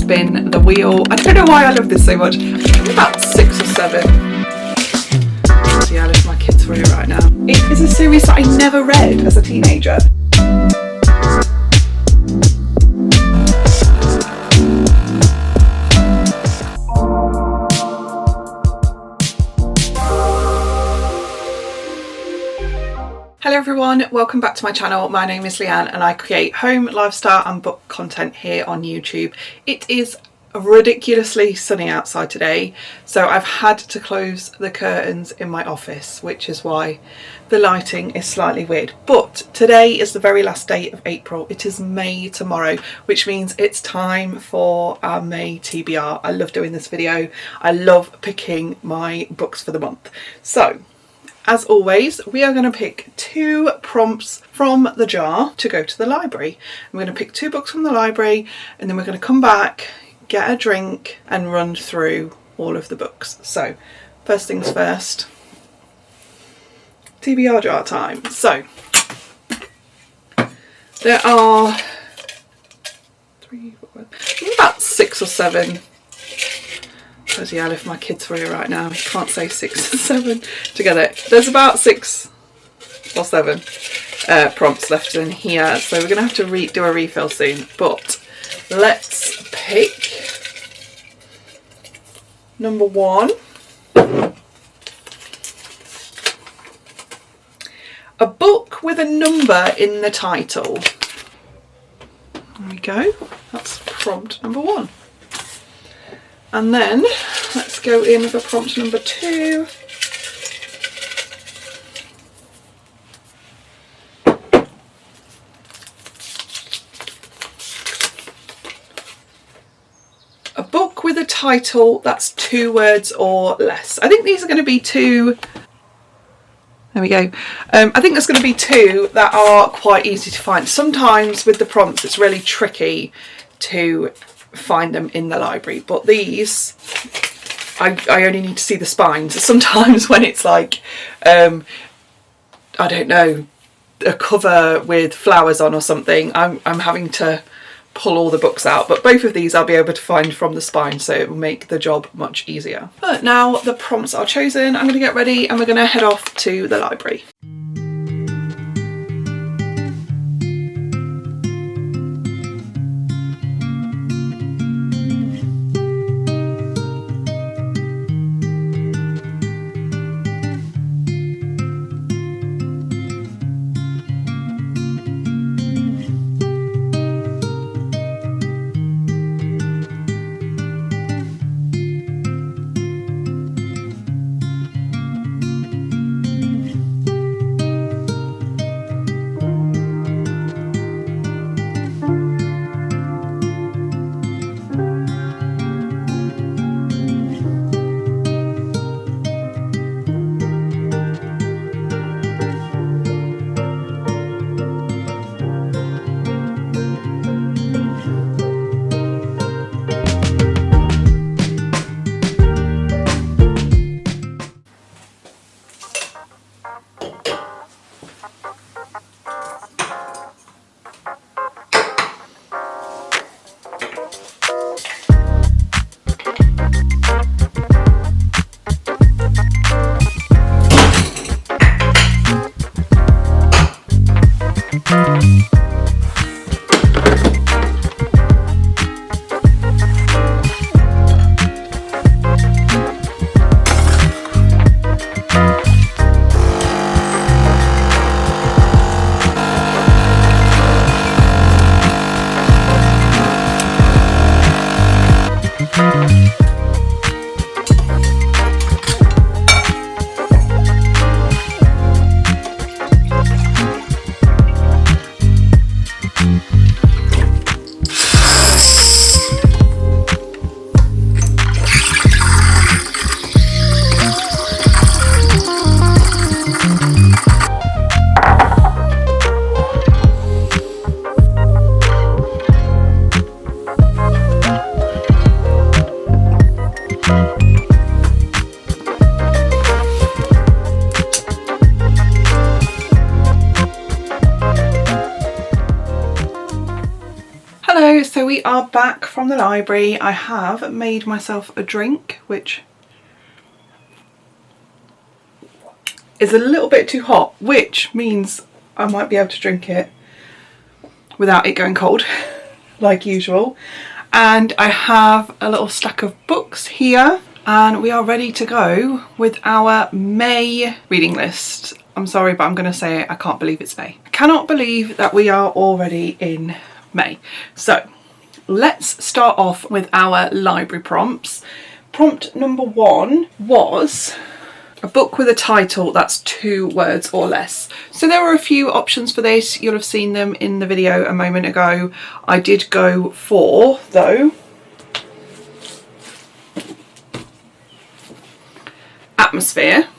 spin the wheel. I don't know why I love this so much. I'm about 6 or 7. Yeah, I love my kids for you right now. It is a series that I never read as a teenager. Hello everyone, welcome back to my channel. My name is Leanne and I create home, lifestyle and book content here on YouTube. It is ridiculously sunny outside today, so I've had to close the curtains in my office, which is why the lighting is slightly weird. But today is the very last day of April. It is May tomorrow, which means it's time for our May TBR. I love doing this video. I love picking my books for the month. So as always, we are going to pick 2 prompts from the jar to go to the library. I'm going to pick 2 books from the library and then we're going to come back, get a drink and run through all of the books. So first things first, TBR jar time. So there are about 6 or 7. Yeah, I lift my kids for you right now. I can't say 6 or 7 together. There's about 6 or 7 prompts left in here, so we're going to have to do a refill soon. But let's pick number 1. A book with a number in the title. There we go. That's prompt number 1. And then let's go in for prompt number 2. A book with a title that's 2 words or less. I think these are going to be 2. There we go. I think there's going to be 2 that are quite easy to find. Sometimes with the prompts it's really tricky to find them in the library, but these I only need to see the spines. Sometimes when it's like I don't know, a cover with flowers on or something, I'm having to pull all the books out, but both of these I'll be able to find from the spine, so it will make the job much easier. But now the prompts are chosen, I'm going to get ready and we're going to head off to the library. are back from the library. I have made myself a drink, which is a little bit too hot, which means I might be able to drink it without it going cold, like usual. And I have a little stack of books here, and we are ready to go with our May reading list. I'm sorry, but I'm going to say it, I can't believe it's May. I cannot believe that we are already in May. So let's start off with our library prompts. Prompt number 1 was a book with a title that's 2 words or less. So there were a few options for this. You'll have seen them in the video a moment ago. I did go for, though, Atmosphere,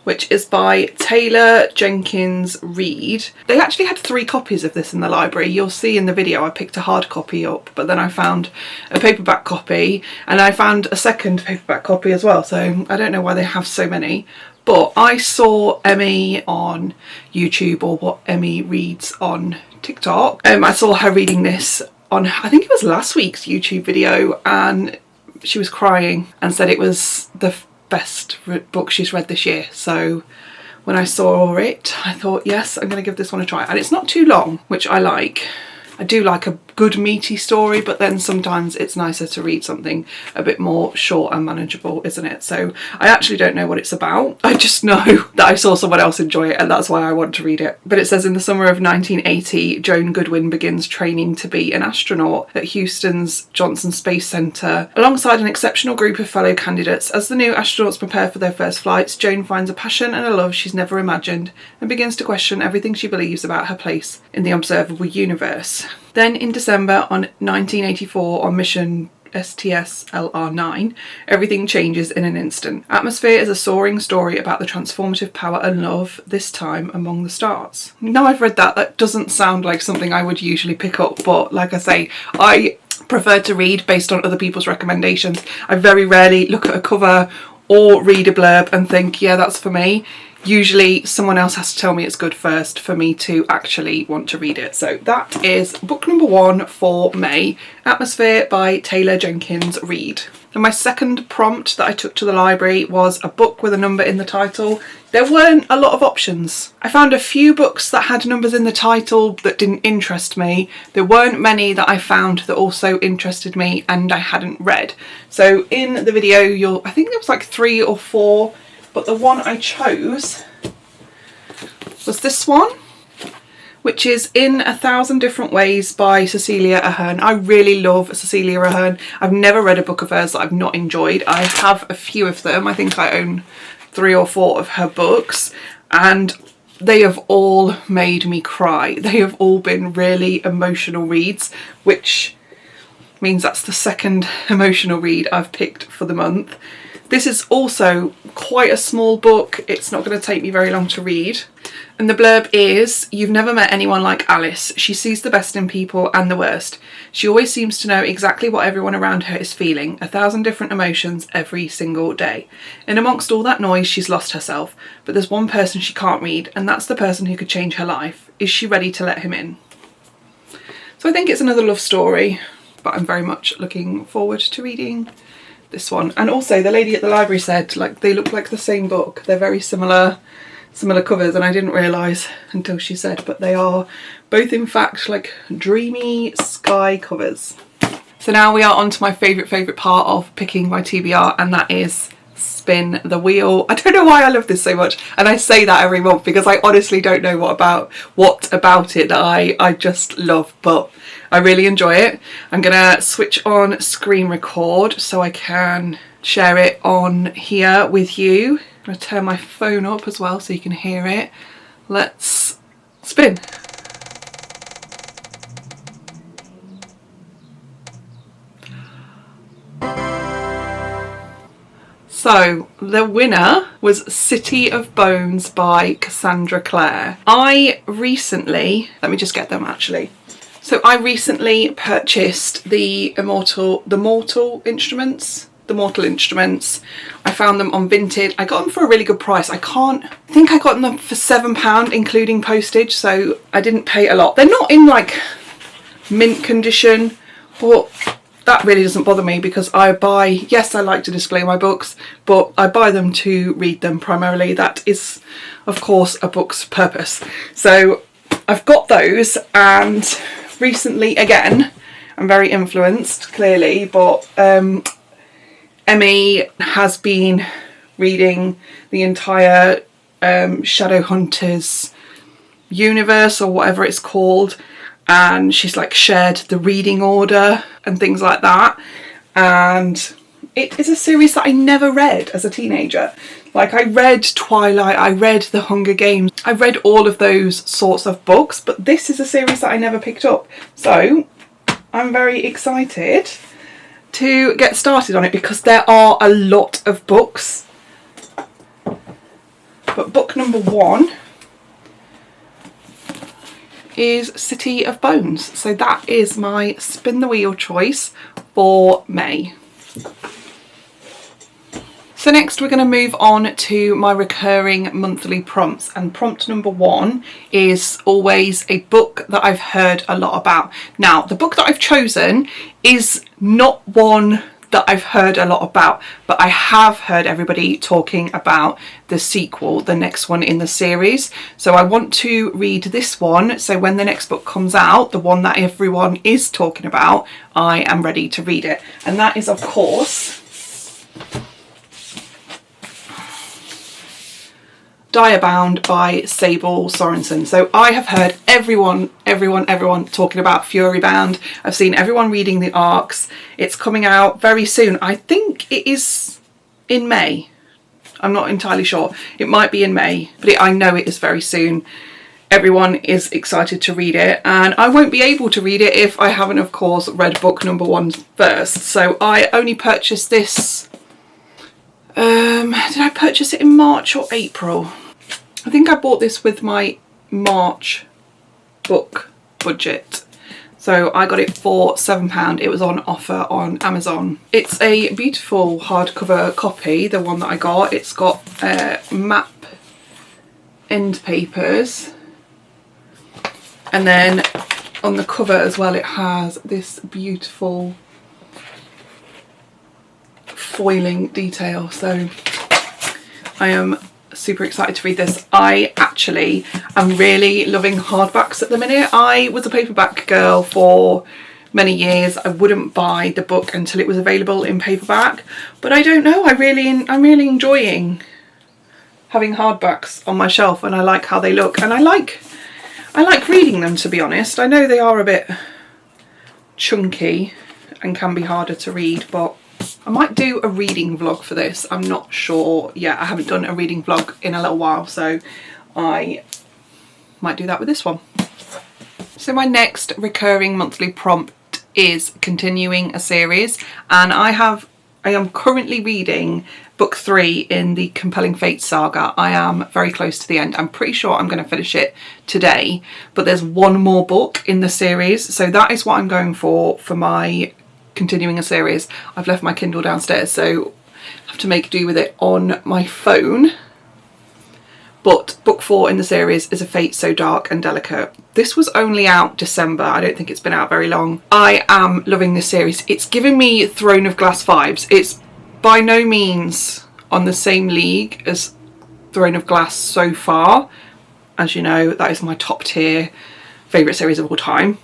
which is by Taylor Jenkins Reid. They actually had 3 copies of this in the library. You'll see in the video I picked a hard copy up, but then I found a paperback copy and I found a second paperback copy as well. So I don't know why they have so many, but I saw Emmy on YouTube, or what Emmy reads on TikTok. I saw her reading this on, I think it was last week's YouTube video, and she was crying and said it was the best book she's read this year. So when I saw it, I thought, yes, I'm going to give this one a try. And it's not too long, which I like. I do like a good meaty story, but then sometimes it's nicer to read something a bit more short and manageable, isn't it? So I actually don't know what it's about. I just know that I saw someone else enjoy it and that's why I want to read it. But it says, in the summer of 1980, Joan Goodwin begins training to be an astronaut at Houston's Johnson Space Center. Alongside an exceptional group of fellow candidates, as the new astronauts prepare for their first flights, Joan finds a passion and a love she's never imagined and begins to question everything she believes about her place in the observable universe. Then in December on 1984, on mission STS-LR9, everything changes in an instant. Atmosphere is a soaring story about the transformative power and love, this time among the stars. Now I've read that, that doesn't sound like something I would usually pick up, but like I say, I prefer to read based on other people's recommendations. I very rarely look at a cover or read a blurb and think, yeah, that's for me. Usually someone else has to tell me it's good first for me to actually want to read it. So that is book number 1 for May, Atmosphere by Taylor Jenkins Reid. And my second prompt that I took to the library was a book with a number in the title. There weren't a lot of options. I found a few books that had numbers in the title that didn't interest me. There weren't many that I found that also interested me and I hadn't read. So in the video, I think there was like 3 or 4, but the one I chose was this one, which is In 1,000 Different Ways by Cecilia Ahern. I really love Cecilia Ahern. I've never read a book of hers that I've not enjoyed. I have a few of them. I think I own 3 or 4 of her books, and they have all made me cry. They have all been really emotional reads, which means that's the second emotional read I've picked for the month. This is also quite a small book. It's not going to take me very long to read. And the blurb is, you've never met anyone like Alice. She sees the best in people and the worst. She always seems to know exactly what everyone around her is feeling, 1,000 different emotions every single day. And amongst all that noise, she's lost herself. But there's one person she can't read, and that's the person who could change her life. Is she ready to let him in? So I think it's another love story, but I'm very much looking forward to reading this one. And also the lady at the library said, like, they look like the same book. They're very similar covers, and I didn't realise until she said, but they are both in fact like dreamy sky covers. So now we are on to my favourite part of picking my TBR, and that is spin the wheel. I don't know why I love this so much, and I say that every month because I honestly don't know what about it that I just love, but I really enjoy it. I'm gonna switch on screen record so I can share it on here with you. I'm gonna turn my phone up as well so you can hear it. Let's spin. So the winner was City of Bones by Cassandra Clare. I recently purchased the Mortal Instruments. I found them on Vinted. I got them for a really good price. I think I got them for £7 including postage, so I didn't pay a lot. They're not in like mint condition But that really doesn't bother me because I buy, yes, I like to display my books, but I buy them to read them primarily. That is, of course, a book's purpose. So I've got those, and recently, again, I'm very influenced, clearly, but Emmy has been reading the entire Shadowhunters universe, or whatever it's called, and she's like shared the reading order and things like that, and it is a series that I never read as a teenager. Like, I read Twilight, I read The Hunger Games, I read all of those sorts of books, but this is a series that I never picked up. So I'm very excited to get started on it because there are a lot of books. But book number 1 is City of Bones. So that is my spin the wheel choice for May. So next we're going to move on to my recurring monthly prompts, and prompt number 1 is always a book that I've heard a lot about. Now, the book that I've chosen is not one that I've heard a lot about, but I have heard everybody talking about the sequel, the next one in the series. So I want to read this one, so when the next book comes out, the one that everyone is talking about, I am ready to read it. And that is, of course, Diabound by Sable Sorensen. So I have heard everyone talking about Furybound. I've seen everyone reading the arcs. It's coming out very soon. I think it is in May. I'm not entirely sure. It might be in May, but I know it is very soon. Everyone is excited to read it, and I won't be able to read it if I haven't, of course, read book number 1 first. So I only purchased this. Did I purchase it in March or April? I think I bought this with my March book budget. So I got it for £7. It was on offer on Amazon. It's a beautiful hardcover copy, the one that I got. It's got map end papers. And then on the cover as well, it has this beautiful foiling detail. So I am super excited to read this. I actually am really loving hardbacks at the minute. I was a paperback girl for many years. I wouldn't buy the book until it was available in paperback, but I don't know, I'm really enjoying having hardbacks on my shelf, and I like how they look, and I like reading them, to be honest. I know they are a bit chunky and can be harder to read, but I might do a reading vlog for this. I'm not sure yet. I haven't done a reading vlog in a little while, so I might do that with this one. So my next recurring monthly prompt is continuing a series, and I am currently reading book 3 in the Compelling Fate saga. I am very close to the end. I'm pretty sure I'm going to finish it today, but there's one more book in the series, so that is what I'm going for my continuing a series. I've left my Kindle downstairs, so I have to make do with it on my phone. But book 4 in the series is A Fate So Dark and Delicate. This was only out December. I don't think it's been out very long. I am loving this series. It's giving me Throne of Glass vibes. It's by no means on the same league as Throne of Glass so far. As you know, that is my top tier favourite series of all time.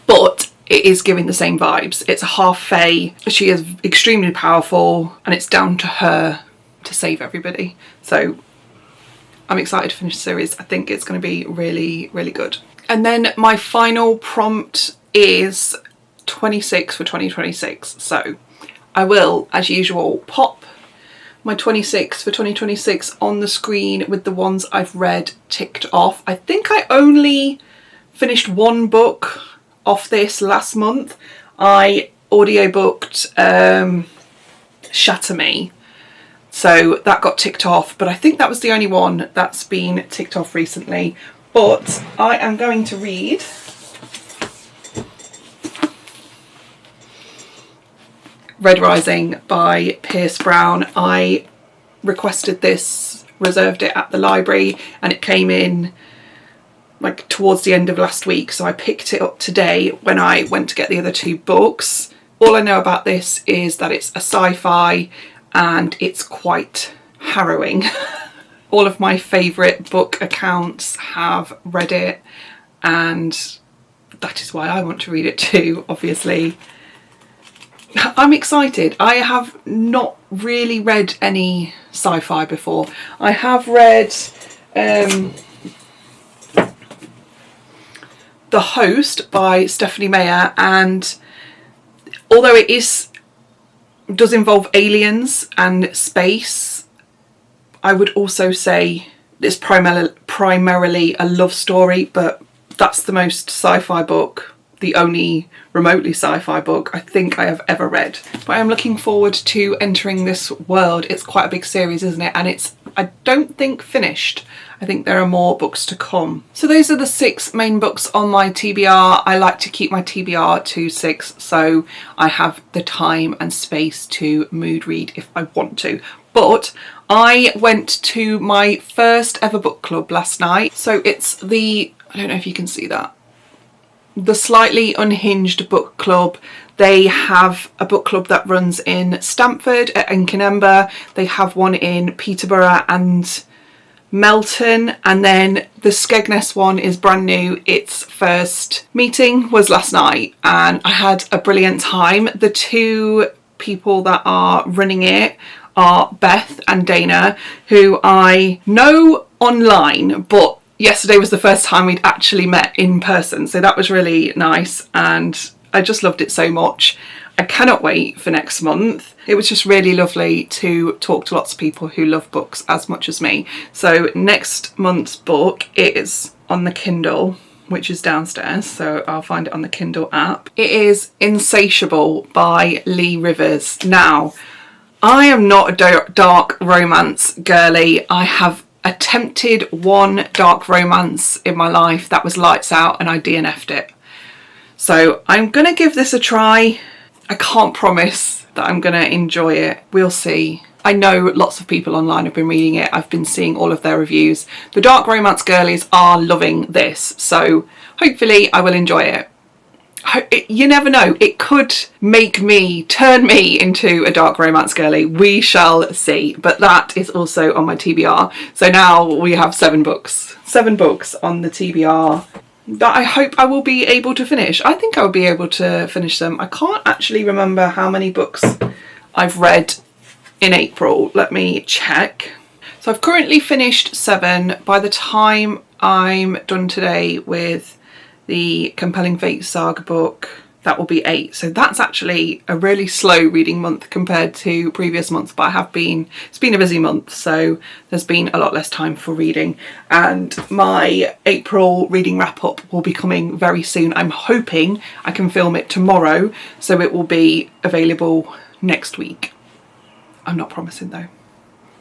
But it is giving the same vibes. It's a half fae. She is extremely powerful, and it's down to her to save everybody. So I'm excited to finish the series. I think it's going to be really, really good. And then my final prompt is 26 for 2026. So I will, as usual, pop my 26 for 2026 on the screen with the ones I've read ticked off. I think I only finished one book off this last month. I audiobooked Shatter Me, so that got ticked off, but I think that was the only one that's been ticked off recently. But I am going to read Red Rising by Pierce Brown. I requested this, reserved it at the library, and it came in like towards the end of last week, so I picked it up today when I went to get the other 2 books. All I know about this is that it's a sci-fi and it's quite harrowing. All of my favourite book accounts have read it, and that is why I want to read it too, obviously. I'm excited. I have not really read any sci-fi before. I have read The Host by Stephanie Meyer, and although it does involve aliens and space, I would also say it's primarily a love story, but that's the most sci-fi book, the only remotely sci-fi book I think I have ever read. But I'm looking forward to entering this world. It's quite a big series, isn't it? And it's, I don't think, finished. I think there are more books to come. So those are the 6 main books on my TBR. I like to keep my TBR to 6, so I have the time and space to mood read if I want to. But I went to my first ever book club last night. So it's the, I don't know if you can see that, the Slightly Unhinged book club. They have a book club that runs in Stamford and Canberra. They have one in Peterborough and Melton, and then the Skegness one is brand new. Its first meeting was last night and I had a brilliant time. The 2 people that are running it are Beth and Dana, who I know online, but yesterday was the first time we'd actually met in person, so that was really nice and I just loved it so much. I cannot wait for next month. It was just really lovely to talk to lots of people who love books as much as me. So next month's book is on the Kindle, which is downstairs, so I'll find it on the Kindle app. It is Insatiable by Lee Rivers. Now, I am not a dark romance girly. I have attempted one dark romance in my life that was lights out and I DNF'd it. So I'm gonna give this a try. I can't promise that I'm gonna enjoy it. We'll see. I know lots of people online have been reading it. I've been seeing all of their reviews. The dark romance girlies are loving this, so hopefully I will enjoy it. You never know, it could turn me into a dark romance girly. We shall see. But that is also on my TBR. So now we have 7 books. 7 books on the TBR that I hope I will be able to finish. I think I will be able to finish them. I can't actually remember how many books I've read in April. Let me check. So I've currently finished 7. By the time I'm done today with the Compelling Fate Saga book, that will be 8. So that's actually a really slow reading month compared to previous months, but it's been a busy month, so there's been a lot less time for reading. And my April reading wrap up will be coming very soon. I'm hoping I can film it tomorrow, so it will be available next week. I'm not promising though,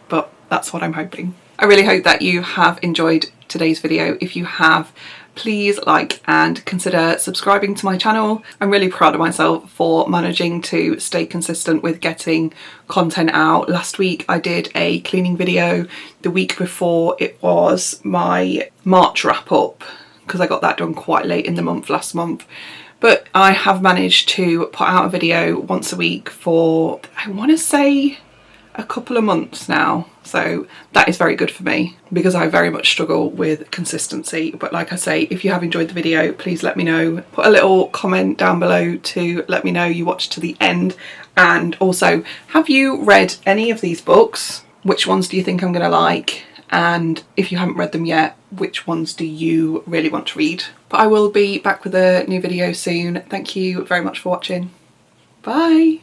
but that's what I'm hoping. I really hope that you have enjoyed today's video. If you have, please like and consider subscribing to my channel. I'm really proud of myself for managing to stay consistent with getting content out. Last week I did a cleaning video. The week before it was my March wrap up, because I got that done quite late in the month last month. But I have managed to put out a video once a week for, I want to say, a couple of months now, so that is very good for me because I very much struggle with consistency. But like I say, if you have enjoyed the video, please let me know. Put a little comment down below to let me know you watched to the end. And also, have you read any of these books? Which ones do you think I'm gonna like? And if you haven't read them yet, which ones do you really want to read? But I will be back with a new video soon. Thank you very much for watching. Bye.